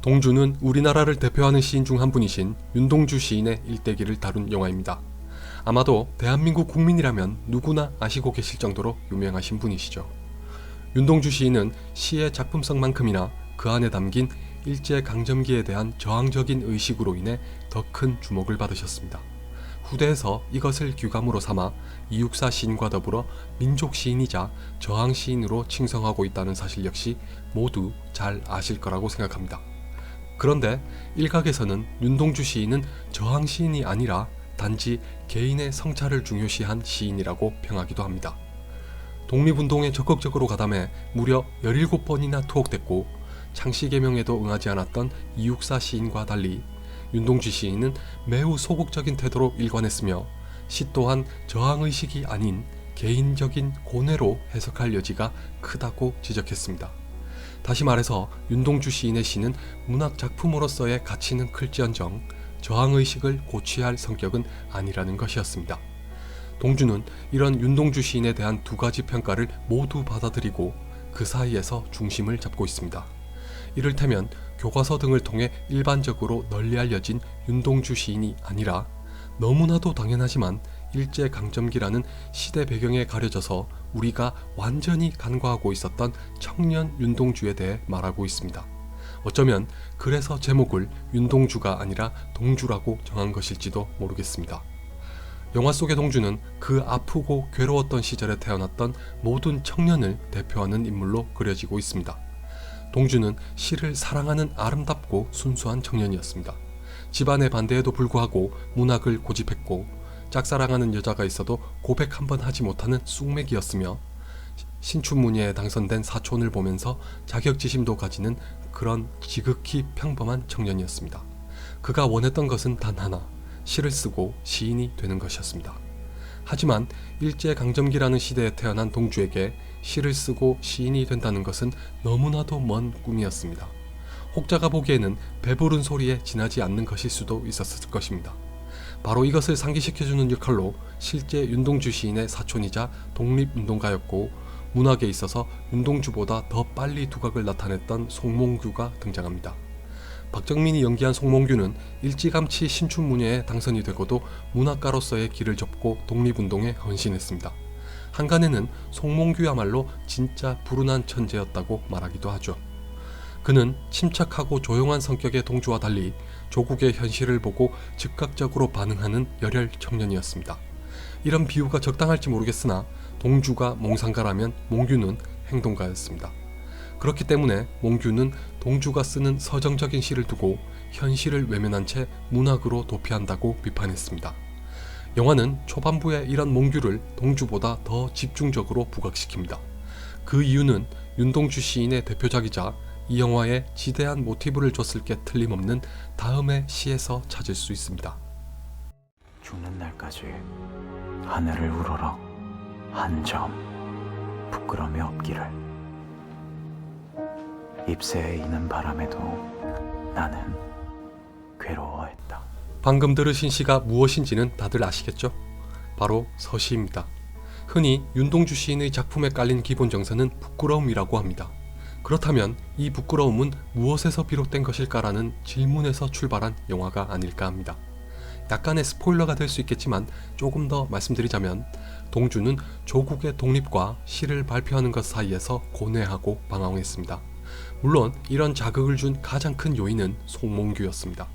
동주는 우리나라를 대표하는 시인 중 한 분이신 윤동주 시인의 일대기를 다룬 영화입니다. 아마도 대한민국 국민이라면 누구나 아시고 계실 정도로 유명하신 분이시죠. 윤동주 시인은 시의 작품성만큼이나 그 안에 담긴 일제강점기에 대한 저항적인 의식으로 인해 더 큰 주목을 받으셨습니다. 후대에서 이것을 귀감으로 삼아 이육사 시인과 더불어 민족 시인이자 저항 시인으로 칭송하고 있다는 사실 역시 모두 잘 아실 거라고 생각합니다. 그런데 일각에서는 윤동주 시인은 저항 시인이 아니라 단지 개인의 성찰을 중요시한 시인이라고 평하기도 합니다. 독립운동에 적극적으로 가담해 무려 17번이나 투옥됐고 창씨개명에도 응하지 않았던 이육사 시인과 달리 윤동주 시인은 매우 소극적인 태도로 일관했으며 시 또한 저항의식이 아닌 개인적인 고뇌로 해석할 여지가 크다고 지적했습니다. 다시 말해서 윤동주 시인의 시는 문학작품으로서의 가치는 클지언정 저항의식을 고취할 성격은 아니라는 것이었습니다. 동주는 이런 윤동주 시인에 대한 두 가지 평가를 모두 받아들이고 그 사이에서 중심을 잡고 있습니다. 이를테면 교과서 등을 통해 일반적으로 널리 알려진 윤동주 시인이 아니라 너무나도 당연하지만 일제강점기라는 시대 배경에 가려져서 우리가 완전히 간과하고 있었던 청년 윤동주에 대해 말하고 있습니다. 어쩌면 그래서 제목을 윤동주가 아니라 동주라고 정한 것일지도 모르겠습니다. 영화 속의 동주는 그 아프고 괴로웠던 시절에 태어났던 모든 청년을 대표하는 인물로 그려지고 있습니다. 동주는 시를 사랑하는 아름답고 순수한 청년이었습니다. 집안의 반대에도 불구하고 문학을 고집했고 짝사랑하는 여자가 있어도 고백 한번 하지 못하는 쑥맥이었으며 신춘문예에 당선된 사촌을 보면서 자격지심도 가지는 그런 지극히 평범한 청년이었습니다. 그가 원했던 것은 단 하나, 시를 쓰고 시인이 되는 것이었습니다. 하지만 일제강점기라는 시대에 태어난 동주에게 시를 쓰고 시인이 된다는 것은 너무나도 먼 꿈이었습니다. 혹자가 보기에는 배부른 소리에 지나지 않는 것일 수도 있었을 것입니다. 바로 이것을 상기시켜주는 역할로 실제 윤동주 시인의 사촌이자 독립운동가였고 문학에 있어서 윤동주보다 더 빨리 두각을 나타냈던 송몽규가 등장합니다. 박정민이 연기한 송몽규는 일찌감치 신춘문예에 당선이 되고도 문학가로서의 길을 접고 독립운동에 헌신했습니다. 한간에는 송몽규야말로 진짜 불운한 천재였다고 말하기도 하죠. 그는 침착하고 조용한 성격의 동주와 달리 조국의 현실을 보고 즉각적으로 반응하는 열혈 청년이었습니다. 이런 비유가 적당할지 모르겠으나 동주가 몽상가라면 몽규는 행동가였습니다. 그렇기 때문에 몽규는 동주가 쓰는 서정적인 시를 두고 현실을 외면한 채 문학으로 도피한다고 비판했습니다. 영화는 초반부에 이런 몽규를 동주보다 더 집중적으로 부각시킵니다. 그 이유는 윤동주 시인의 대표작이자 이 영화에 지대한 모티브를 줬을 게 틀림없는 다음의 시에서 찾을 수 있습니다. 죽는 날까지 하늘을 우러러 한 점 부끄러움이 없기를. 잎새에 이는 바람에도 나는 괴로워했다. 방금 들으신 시가 무엇인지는 다들 아시겠죠? 바로 서시입니다. 흔히 윤동주 시인의 작품에 깔린 기본 정서는 부끄러움이라고 합니다. 그렇다면 이 부끄러움은 무엇에서 비롯된 것일까라는 질문에서 출발한 영화가 아닐까 합니다. 약간의 스포일러가 될 수 있겠지만 조금 더 말씀드리자면 동주는 조국의 독립과 시를 발표하는 것 사이에서 고뇌하고 방황했습니다. 물론 이런 자극을 준 가장 큰 요인은 송몽규였습니다.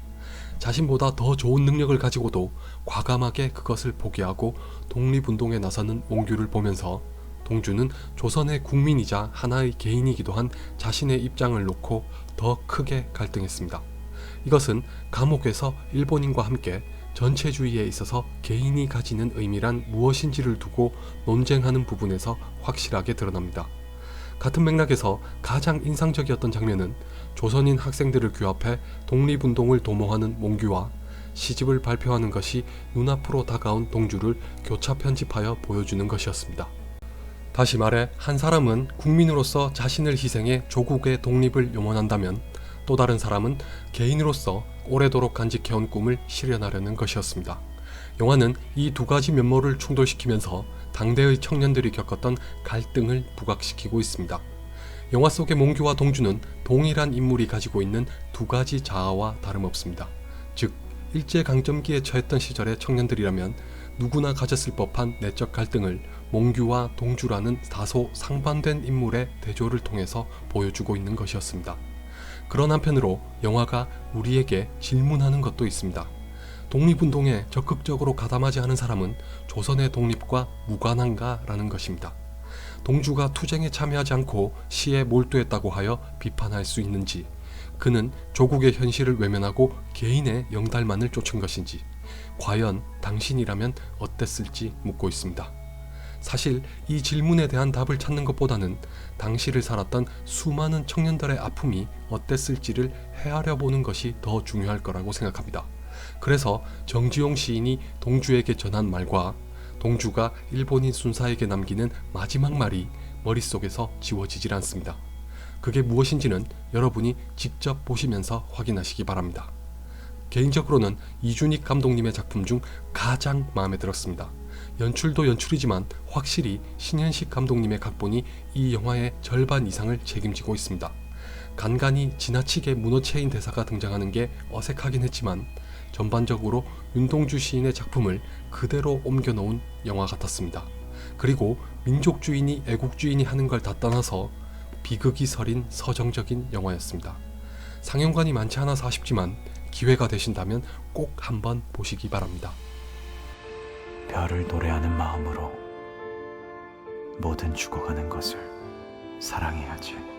자신보다 더 좋은 능력을 가지고도 과감하게 그것을 포기하고 독립운동에 나서는 몽규를 보면서 동주는 조선의 국민이자 하나의 개인이기도 한 자신의 입장을 놓고 더 크게 갈등했습니다. 이것은 감옥에서 일본인과 함께 전체주의에 있어서 개인이 가지는 의미란 무엇인지를 두고 논쟁하는 부분에서 확실하게 드러납니다. 같은 맥락에서 가장 인상적이었던 장면은 조선인 학생들을 규합해 독립운동을 도모하는 몽규와 시집을 발표하는 것이 눈앞으로 다가온 동주를 교차 편집하여 보여주는 것이었습니다. 다시 말해 한 사람은 국민으로서 자신을 희생해 조국의 독립을 염원한다면 또 다른 사람은 개인으로서 오래도록 간직해온 꿈을 실현하려는 것이었습니다. 영화는 이 두 가지 면모를 충돌시키면서 당대의 청년들이 겪었던 갈등을 부각시키고 있습니다. 영화 속의 몽규와 동주는 동일한 인물이 가지고 있는 두 가지 자아와 다름없습니다. 즉, 일제강점기에 처했던 시절의 청년들이라면 누구나 가졌을 법한 내적 갈등을 몽규와 동주라는 다소 상반된 인물의 대조를 통해서 보여주고 있는 것이었습니다. 그런 한편으로 영화가 우리에게 질문하는 것도 있습니다. 독립운동에 적극적으로 가담하지 않은 사람은 조선의 독립과 무관한가? 라는 것입니다. 동주가 투쟁에 참여하지 않고 시에 몰두했다고 하여 비판할 수 있는지, 그는 조국의 현실을 외면하고 개인의 영달만을 쫓은 것인지, 과연 당신이라면 어땠을지 묻고 있습니다. 사실 이 질문에 대한 답을 찾는 것보다는 당시를 살았던 수많은 청년들의 아픔이 어땠을지를 헤아려 보는 것이 더 중요할 거라고 생각합니다. 그래서 정지용 시인이 동주에게 전한 말과 동주가 일본인 순사에게 남기는 마지막 말이 머릿속에서 지워지질 않습니다. 그게 무엇인지는 여러분이 직접 보시면서 확인하시기 바랍니다. 개인적으로는 이준익 감독님의 작품 중 가장 마음에 들었습니다. 연출도 연출이지만 확실히 신현식 감독님의 각본이 이 영화의 절반 이상을 책임지고 있습니다. 간간히 지나치게 문어체인 대사가 등장하는 게 어색하긴 했지만 전반적으로 윤동주 시인의 작품을 그대로 옮겨놓은 영화 같았습니다. 그리고 민족주의니 애국주의니 하는 걸 다 떠나서 비극이 서린 서정적인 영화였습니다. 상영관이 많지 않아서 아쉽지만 기회가 되신다면 꼭 한번 보시기 바랍니다. 별을 노래하는 마음으로 모든 죽어가는 것을 사랑해야지.